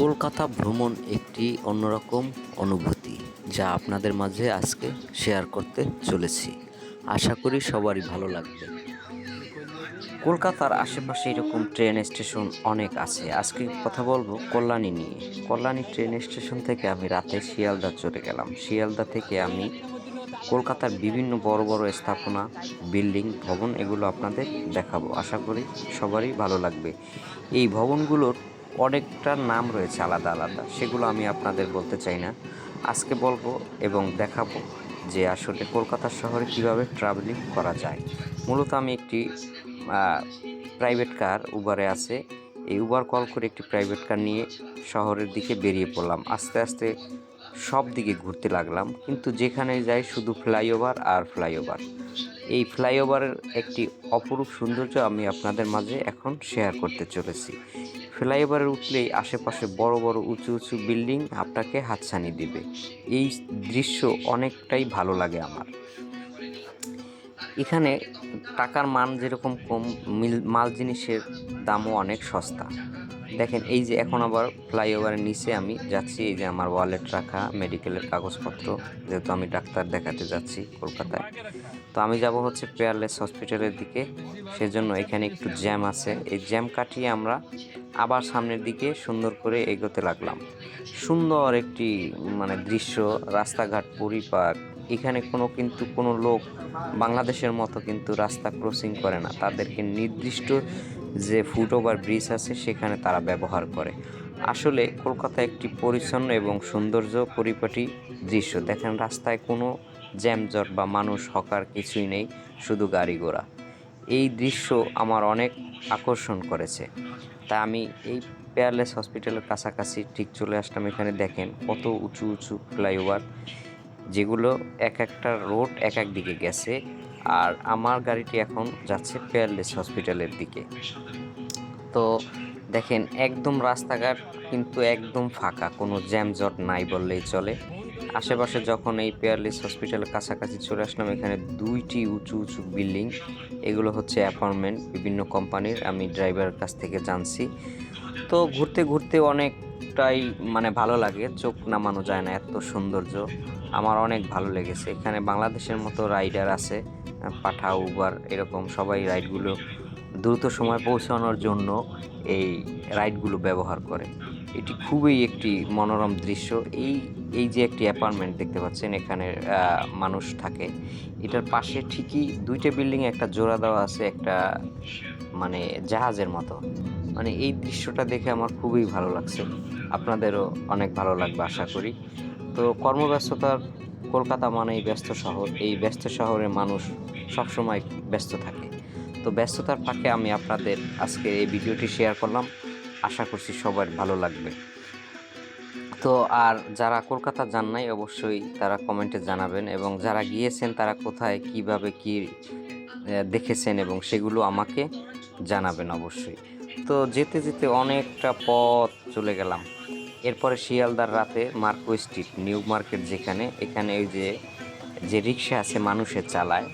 কলকাতা ভ্রমণ একটি অন্যরকম অনুভূতি, যা আপনাদের মাঝে আজকে শেয়ার করতে চলেছি। আশা করি সবারই ভালো লাগবে। কলকাতার আশেপাশে এরকম ট্রেন স্টেশন অনেক আছে। আজকে কথা বলবো কল্যাণী নিয়ে। কল্যাণী ট্রেন স্টেশন থেকে আমি রাতে শিয়ালদা চলে গেলাম। শিয়ালদা থেকে আমি কলকাতার বিভিন্ন বড় বড় স্থাপনা, বিল্ডিং, ভবন এগুলো আপনাদের দেখাবো। আশা করি সবারই ভালো লাগবে। এই ভবনগুলোর অনেকটা নাম রয়েছে আলাদা আলাদা, সেগুলো আমি আপনাদের বলতে চাই না। আজকে বলবো এবং দেখাবো যে আসলে কলকাতা শহরে কিভাবে ট্রাভেলিং করা যায়। মূলত আমি একটি প্রাইভেট কার উবারে আছে, এই উবার কল করে একটি প্রাইভেট কার নিয়ে শহরের দিকে বেরিয়ে পড়লাম। আস্তে আস্তে সব দিকে ঘুরতে লাগলাম, কিন্তু যেখানে যাই শুধু ফ্লাইওভার আর ফ্লাইওভার। এই ফ্লাইওভারের একটি অপরূপ সৌন্দর্য আমি আপনাদের মাঝে এখন শেয়ার করতে চলেছি। ফ্লাইওভারে উঠলেই আশেপাশে বড় বড় উঁচু উঁচু বিল্ডিং আপনাকে হাতছানি দিবে। এই দৃশ্য অনেকটাই ভালো লাগে আমার। এখানে টাকার মান যেরকম কম, মাল জিনিসের দামও অনেক সস্তা। দেখেন, এই যে এখন আবার ফ্লাইওভারের নিচে আমি যাচ্ছি, এই যে আমার ওয়ালেট রাখা, মেডিকেলের কাগজপত্র, যেহেতু আমি ডাক্তার দেখাতে যাচ্ছি কলকাতায়। তো আমি যাব হচ্ছে পেয়ারলেস হসপিটালের দিকে। সেজন্য এখানে একটু জ্যাম আছে, এই জ্যাম কাটিয়ে আমরা আবার সামনের দিকে সুন্দর করে এগোতে লাগলাম। সুন্দর একটি দৃশ্য, রাস্তাঘাট পরিপাক। এখানে কোনো লোক বাংলাদেশের মতো কিন্তু রাস্তা ক্রসিং করে না। তাদেরকে নির্দিষ্ট যে ফুটওভার ব্রিজ আছে সেখানে তারা ব্যবহার করে। আসলে কলকাতা একটি পরিচ্ছন্ন এবং সৌন্দর্য পরিপাটি দৃশ্য। দেখেন, রাস্তায় কোনো জ্যামজট বা মানুষ হকার কিছুই নেই, শুধু গাড়ি ঘোড়া। এই দৃশ্য আমার অনেক আকর্ষণ করেছে। তা আমি এই পেয়ারলেস হসপিটালের কাছাকাছি ঠিক চলে আসলাম। এখানে দেখেন কত উঁচু উঁচু ফ্লাইওভার, যেগুলো এক একটা রোড এক এক দিকে গেছে। আর আমার গাড়িটি এখন যাচ্ছে পেয়ারলেস হসপিটালের দিকে। তো দেখেন, একদম রাস্তাঘাট কিন্তু একদম ফাঁকা, কোনো জ্যামজট নাই বললেই চলে। আশেপাশে যখন এই পেয়ারলেস হসপিটালের কাছাকাছি চলে আসলাম, এখানে দুইটি উঁচু উঁচু বিল্ডিং, এগুলো হচ্ছে অ্যাপার্টমেন্ট বিভিন্ন কোম্পানির, আমি ড্রাইভারের কাছ থেকে জানছি। তো ঘুরতে ঘুরতে অনেকটাই ভালো লাগে, চোখ নামানো যায় না, এত সৌন্দর্য আমার অনেক ভালো লেগেছে। এখানে বাংলাদেশের মতো রাইডার আছে, পাঠা, উবার, এরকম সবাই রাইডগুলো দ্রুত সময় পৌঁছানোর জন্য এই রাইডগুলো ব্যবহার করে। এটি খুবই একটি মনোরম দৃশ্য। এই এই যে একটি অ্যাপার্টমেন্ট দেখতে পাচ্ছেন, এখানে মানুষ থাকে। এটার পাশে ঠিকই দুইটা বিল্ডিংয়ে একটা জোড়া দেওয়া আছে, একটা জাহাজের মতো। এই দৃশ্যটা দেখে আমার খুবই ভালো লাগছে। আপনাদেরও অনেক ভালো লাগবে আশা করি। তো কর্মব্যস্ততার কলকাতা মানেই ব্যস্ত শহর। এই ব্যস্ত শহরে মানুষ সবসময় ব্যস্ত থাকে। তো ব্যস্ততার ফাঁকে আমি আপনাদের আজকে এই ভিডিওটি শেয়ার করলাম। আশা করছি সবার ভালো লাগবে। তো আর যারা কলকাতা যান নাই, অবশ্যই তারা কমেন্টে জানাবেন, এবং যারা গিয়েছেন তারা কোথায় কিভাবে কি দেখেছেন এবং সেগুলো আমাকে জানাবেন অবশ্যই। তো যেতে যেতে অনেকটা পথ চলে গেলাম। এরপরে শিয়ালদার রাতে মার্কো স্ট্রিট, নিউ মার্কেট, যেখানে এখানে ওই যে রিক্সা আছে মানুষের চালায়,